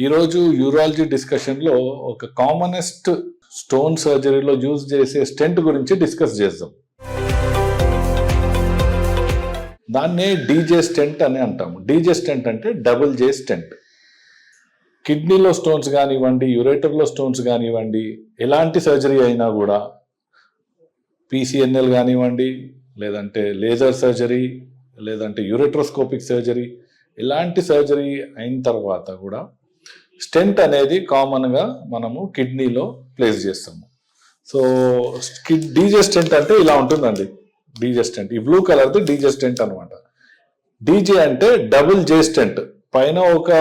ఈరోజు యూరాలజీ డిస్కషన్లో ఒక కామనెస్ట్ స్టోన్ సర్జరీలో యూజ్ చేసే స్టెంట్ గురించి డిస్కస్ చేద్దాం. దాన్నే డీజే స్టెంట్ అని అంటాము. డీజే స్టెంట్ అంటే డబుల్ జే స్టెంట్. కిడ్నీలో స్టోన్స్ కానివ్వండి, యురేటర్లో స్టోన్స్ కానివ్వండి, ఎలాంటి సర్జరీ అయినా కూడా పీసీఎన్ఎల్ కానివ్వండి, లేదంటే లేజర్ సర్జరీ, లేదంటే యూరెట్రోస్కోపిక్ సర్జరీ, ఇలాంటి సర్జరీ అయిన తర్వాత కూడా స్టెంట్ అనేది కామన్గా మనము కిడ్నీలో ప్లేస్ చేస్తాము. సో డీజే స్టెంట్ అంటే ఇలా ఉంటుందండి. డీజే స్టెంట్ ఈ బ్లూ కలర్ది డీజే స్టెంట్ అనమాట. డీజే అంటే డబుల్ జే స్టెంట్. పైన ఒక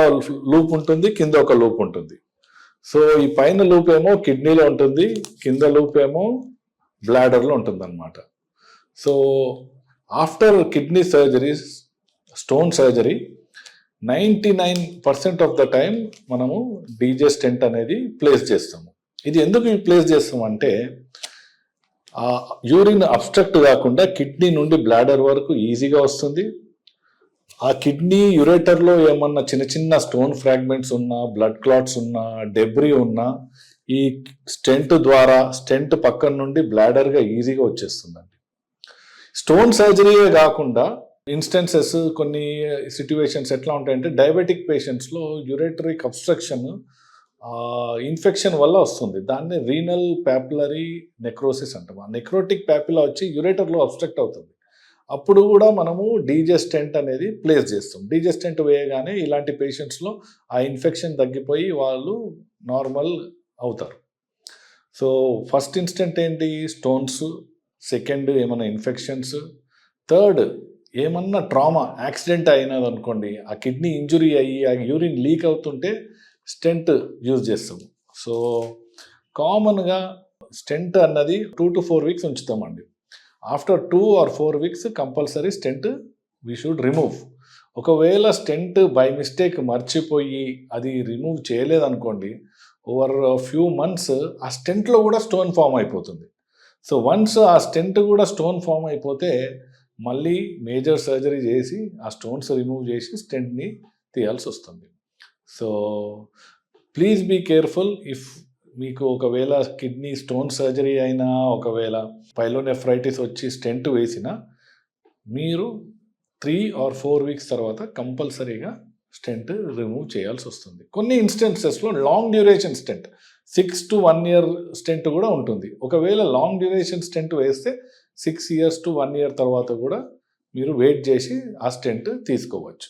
లూప్ ఉంటుంది, కింద ఒక లూప్ ఉంటుంది. సో ఈ పైన లూప్ ఏమో కిడ్నీలో ఉంటుంది, కింద లూప్ ఏమో బ్లాడర్లో ఉంటుంది అనమాట. So after kidney surgeries, stone surgery 99% of the time మనము డీజే స్టెంట్ అనేది ప్లేస్ చేస్తాము. ఇది ఎందుకు ప్లేస్ చేస్తామంటే యూరిన్ అబ్స్ట్రక్ట్ కాకుండా కిడ్నీ నుండి బ్లాడర్ వరకు ఈజీగా వస్తుంది. ఆ కిడ్నీ యురేటర్లో ఏమన్నా చిన్న చిన్న స్టోన్ ఫ్రాగ్మెంట్స్ ఉన్నా, బ్లడ్ క్లాట్స్ ఉన్నా, డెబ్రీ ఉన్నా ఈ స్టెంట్ ద్వారా స్టెంట్ పక్కన నుండి బ్లాడర్గా ఈజీగా వచ్చేస్తుందండి. స్టోన్ సర్జరీయే కాకుండా ఇన్స్టెన్సెస్, కొన్ని సిట్యువేషన్స్ ఎట్లా ఉంటాయంటే డయాబెటిక్ పేషెంట్స్లో యురేటరిక్ అబ్స్ట్రక్షన్ ఇన్ఫెక్షన్ వల్ల వస్తుంది. దాన్ని రీనల్ ప్యాపులరీ నెక్రోసిస్ అంటాం. ఆ నెక్రోటిక్ ప్యాపులా వచ్చి యురేటర్లో అబ్స్ట్రక్ట్ అవుతుంది. అప్పుడు కూడా మనము డీజే స్టెంట్ అనేది ప్లేస్ చేస్తాం. డీజే స్టెంట్ వేయగానే ఇలాంటి పేషెంట్స్లో ఆ ఇన్ఫెక్షన్ తగ్గిపోయి వాళ్ళు నార్మల్ అవుతారు. సో ఫస్ట్ ఇన్స్టెంట్ ఏంటి? స్టోన్స్. సెకండ్ ఏమైనా ఇన్ఫెక్షన్స్. థర్డ్ ఏమన్నా ట్రామా, యాక్సిడెంట్ అయినది అనుకోండి, ఆ కిడ్నీ ఇంజురీ అయ్యి ఆ యూరిన్ లీక్ అవుతుంటే స్టెంట్ యూజ్ చేస్తాము. సో కామన్గా స్టెంట్ అన్నది 2 to 4 వీక్స్ ఉంచుతామండి. After 2 or 4 weeks compulsory stent we should remove. ఒకవేళ స్టెంట్ బై మిస్టేక్ మర్చిపోయి అది రిమూవ్ చేయలేదనుకోండి, ఓవర్ ఫ్యూ మంత్స్ ఆ స్టెంట్లో కూడా స్టోన్ ఫామ్ అయిపోతుంది. సో వన్స్ ఆ స్టెంట్ కూడా స్టోన్ ఫామ్ అయిపోతే మళ్ళీ మేజర్ సర్జరీ చేసి ఆ స్టోన్స్ రిమూవ్ చేసి స్టెంట్ని తీయాల్సి వస్తుంది. So please be careful. If మీకు ఒకవేళ కిడ్నీ స్టోన్ సర్జరీ అయినా, ఒకవేళ పైలోనెఫ్రైటిస్ వచ్చి స్టెంట్ వేసినా, మీరు 3 or 4 వీక్స్ తర్వాత కంపల్సరీగా స్టెంట్ రిమూవ్ చేయాల్సి వస్తుంది. కొన్ని ఇన్స్టెన్సెస్లో long duration stent 6 to 1 year stent కూడా ఉంటుంది. ఒకవేళ లాంగ్ డ్యూరేషన్ స్టెంట్ వేస్తే 6 years to 1 year తర్వాత కూడా మీరు వెయిట్ చేసి ఆ స్టెంట్ తీసుకోవచ్చు.